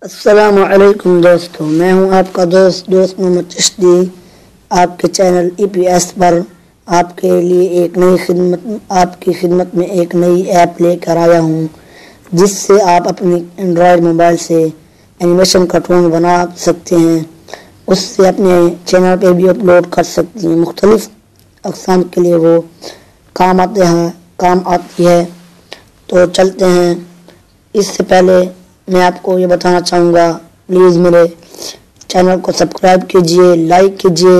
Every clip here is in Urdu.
السلام علیکم دوستوں، میں ہوں آپ کا دوست محمد چشتی، آپ کے چینل EPS پر آپ کے لیے آپ کی خدمت میں ایک نئی ایپ لے کر آیا ہوں، جس سے آپ اپنی اینڈرائیڈ موبائل سے اینیمیشن کارٹون بنا سکتے ہیں، اس سے اپنے چینل پہ بھی اپلوڈ کر سکتے ہیں۔ مختلف اقسام کے لیے وہ کام آتی ہے۔ تو چلتے ہیں۔ اس سے پہلے میں آپ کو یہ بتانا چاہوں گا، پلیز میرے چینل کو سبسکرائب کیجئے، لائک کیجئے،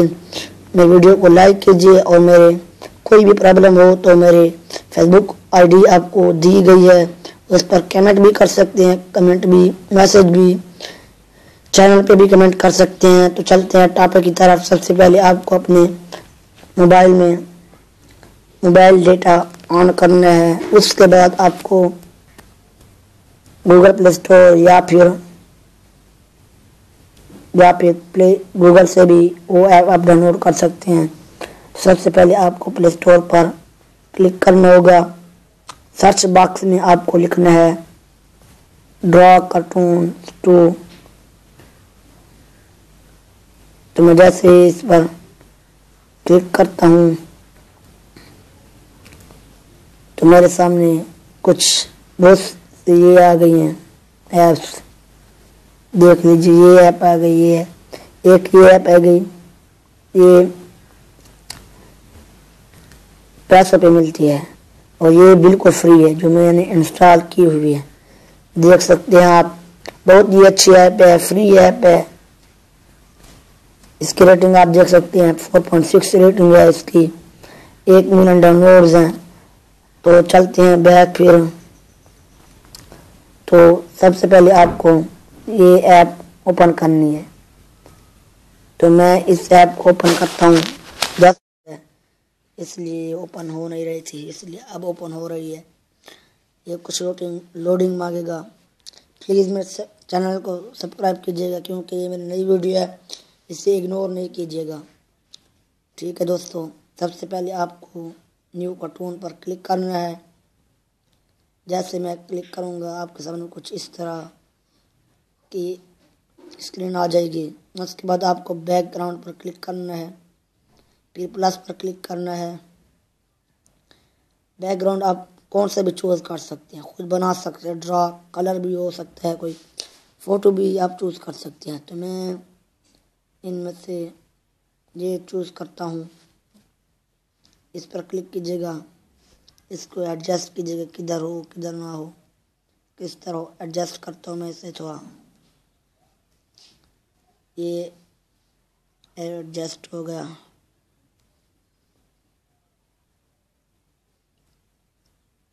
میرے ویڈیو کو لائک کیجئے، اور میرے کوئی بھی پرابلم ہو تو میرے فیس بک ID آپ کو دی گئی ہے، اس پر کمنٹ بھی کر سکتے ہیں، میسج بھی چینل پہ بھی کمنٹ کر سکتے ہیں۔ تو چلتے ہیں ٹاپک کی طرف۔ سب سے پہلے آپ کو اپنے موبائل میں موبائل ڈیٹا آن کرنا ہے۔ اس کے بعد آپ کو گوگل پلے اسٹور یا پھر گوگل سے بھی وہ ایپ آپ ڈاؤن لوڈ کر سکتے ہیں۔ سب سے پہلے آپ کو پلے اسٹور پر کلک کرنا ہوگا۔ سرچ باکس میں آپ کو لکھنا ہے ڈرا کارٹون 2۔ تو میں جیسے اس پر کلک کرتا ہوں تو میرے سامنے کچھ بہت سی یہ آ گئی ہیں ایپس، دیکھ لیجیے۔ یہ ایپ آ گئی، یہ ایپ آ گئی، یہ پیسوں پہ ملتی ہے اور یہ بالکل فری ہے، جو میں نے انسٹال کی ہوئی ہے۔ دیکھ سکتے ہیں آپ، بہت ہی اچھی ایپ ہے، فری ایپ ہے۔ اس کی ریٹنگ آپ دیکھ سکتے ہیں، 4.6 ریٹنگ ہے اس کی، 1 ملین ڈاؤن لوڈز ہیں۔ تو چلتے ہیں بیک پھر۔ تو سب سے پہلے آپ کو یہ ایپ اوپن کرنی ہے۔ تو میں اس ایپ کو اوپن کرتا ہوں، اس لیے اوپن ہو نہیں رہی تھی، اس لیے اب اوپن ہو رہی ہے۔ یہ کچھ لوڈنگ مانگے گا۔ پلیز میرے چینل کو سبسکرائب کیجیے گا، کیونکہ یہ میری نئی ویڈیو ہے، اسے اگنور نہیں کیجیے گا، ٹھیک ہے دوستوں۔ سب سے پہلے آپ کو نیو کارٹون پر کلک کرنا ہے۔ جیسے میں کلک کروں گا، آپ کے سامنے کچھ اس طرح کی اسکرین آ جائے گی۔ اس کے بعد آپ کو بیک گراؤنڈ پر کلک کرنا ہے، پھر پلس پر کلک کرنا ہے۔ بیک گراؤنڈ آپ کون سے بھی چوز کر سکتے ہیں، خود بنا سکتے ہیں، ڈرا کلر بھی ہو سکتا ہے، کوئی فوٹو بھی آپ چوز کر سکتے ہیں۔ تو میں ان میں سے یہ چوز کرتا ہوں، اس پر کلک کیجیے گا، اس کو ایڈجسٹ کیجیے گا، کدھر ہو کدھر نہ ہو، کس طرح ایڈجسٹ کرتا ہوں میں اسے تھوڑا۔ یہ ایڈجسٹ ہو گیا۔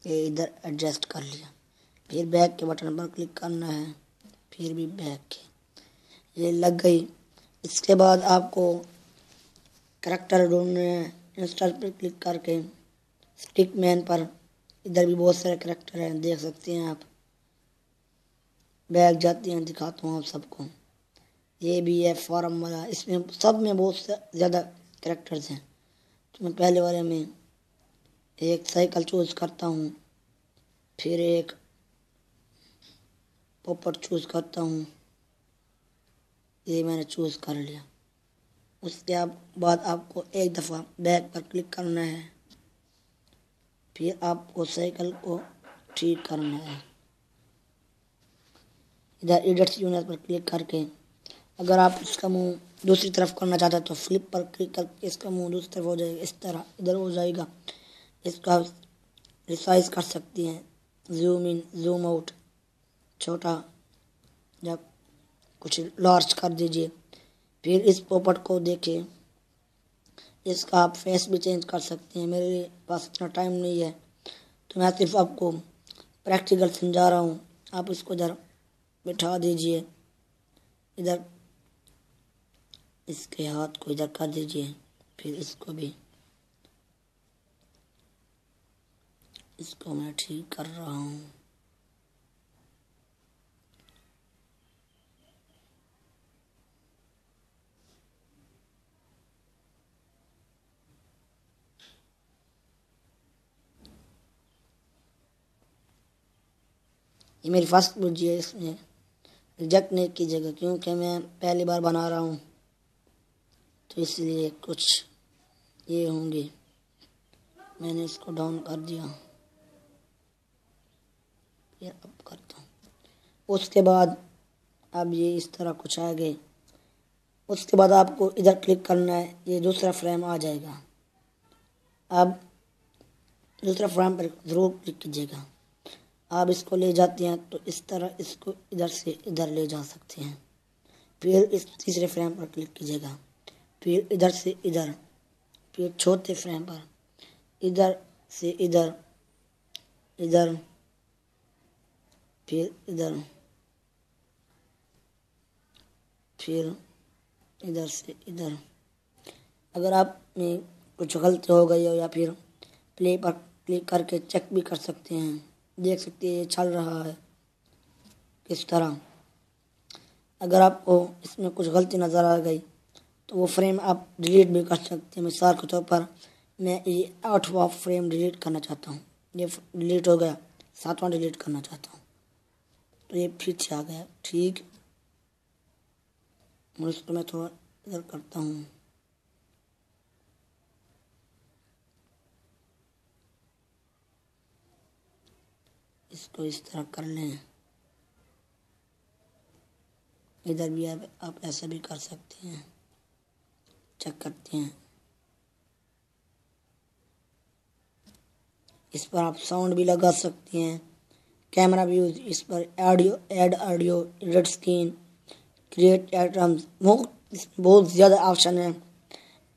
یہ ادھر ایڈجسٹ کر لیا۔ پھر بیک کے بٹن پر کلک کرنا ہے، پھر بھی بیک کے، یہ لگ گئی۔ اس کے بعد آپ کو کریکٹر ڈھونڈنے ہیں، انسٹال پر کلک کر کے اسٹک مین پر، ادھر بھی بہت سارے کریکٹر ہیں، دیکھ سکتے ہیں آپ۔ بیک جاتے ہیں، دکھاتا ہوں آپ سب کو۔ یہ بھی ہے فارم والا، اس میں سب میں بہت زیادہ کریکٹرز ہیں۔ تو میں پہلے والے میں ایک سائیکل چوز کرتا ہوں، پھر ایک پوپٹ چوز کرتا ہوں، یہ میں نے چوز کر لیا۔ اس کے بعد آپ کو ایک دفعہ بیک پر کلک کرنا ہے، پھر آپ کو سائیکل کو ٹھیک کرنا ہے۔ ادھر ایڈٹس یونٹ پر کلک کر کے، اگر آپ اس کا منہ دوسری طرف کرنا چاہتے ہیں تو فلپ پر کلک کر کے اس کا منہ دوسری طرف ہو جائے گا، اس طرح ادھر ہو جائے گا۔ اس کا ریسائز کر سکتی ہیں، زوم ان زوم آؤٹ، چھوٹا یا کچھ لارج کر دیجئے۔ پھر اس پوپٹ کو دیکھیں، اس کا آپ فیس بھی چینج کر سکتے ہیں۔ میرے پاس اتنا ٹائم نہیں ہے، تو میں صرف آپ کو پریکٹیکل سمجھا رہا ہوں۔ آپ اس کو ادھر بٹھا دیجئے، ادھر اس کے ہاتھ کو ادھر کر دیجئے، پھر اس کو بھی، اس کو میں ٹھیک کر رہا ہوں۔ یہ میری فرسٹ ویڈیو ہے، اس میں ریجیکٹ نہیں کیجیے گا کیونکہ میں پہلی بار بنا رہا ہوں، تو اس لیے کچھ یہ ہوں گے۔ میں نے اس کو ڈاؤن کر دیا، پھر اب کرتا ہوں۔ اس کے بعد اب یہ اس طرح کچھ آ گئے۔ اس کے بعد آپ کو ادھر کلک کرنا ہے، یہ دوسرا فریم آ جائے گا۔ اب دوسرا فریم پر ضرور کلک کیجیے گا۔ آپ اس کو لے جاتے ہیں تو اس طرح اس کو ادھر سے ادھر لے جا سکتے ہیں۔ پھر اس تیسرے فریم پر کلک کیجیے گا، پھر ادھر سے ادھر، پھر چوتھے فریم پر ادھر سے ادھر، ادھر، پھر ادھر، پھر ادھر سے ادھر۔ اگر آپ میں کچھ غلطی ہو گئی ہو یا پھر پلے پر کلک کر کے چیک بھی کر سکتے ہیں، دیکھ سکتے ہیں یہ چل رہا ہے کس طرح۔ اگر آپ کو اس میں کچھ غلطی نظر آ گئی تو وہ فریم آپ ڈیلیٹ بھی کر سکتے ہیں۔ مثال کے طور پر میں یہ 8واں فریم ڈیلیٹ کرنا چاہتا ہوں، یہ ڈیلیٹ ہو گیا، 7واں ڈیلیٹ کرنا چاہتا ہوں تو یہ پھر سے آ گیا، ٹھیک۔ اور اس کو میں تھوڑا ادھر کرتا ہوں، اس کو اس طرح کر لیں۔ ادھر بھی آپ ایسا بھی کر سکتے ہیں، چیک کرتے ہیں۔ اس پر آپ ساؤنڈ بھی لگا سکتے ہیں، کیمرہ بھی اس پر، audio, add audio, edit screen, create items, بہت زیادہ آپشن ہیں۔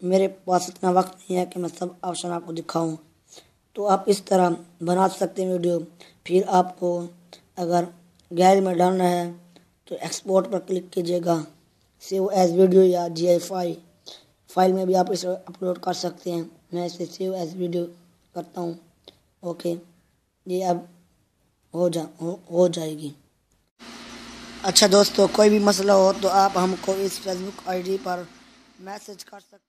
میرے پاس اتنا وقت نہیں ہے کہ میں سب آپشن آپ کو دکھاؤں، تو آپ اس طرح بنا سکتے ہیں ویڈیو۔ پھر آپ کو اگر گیلری میں ڈالنا ہے تو ایکسپورٹ پر کلک کیجیے گا، سیو ایز ویڈیو یا GIF فائل میں بھی آپ اسے اپلوڈ کر سکتے ہیں۔ میں اسے سیو ایز ویڈیو کرتا ہوں، اوکے، یہ اب ہو جائے گی۔ اچھا دوستو، کوئی بھی مسئلہ ہو تو آپ ہم کو اس فیس بک ID پر میسج کر سکتے ہیں۔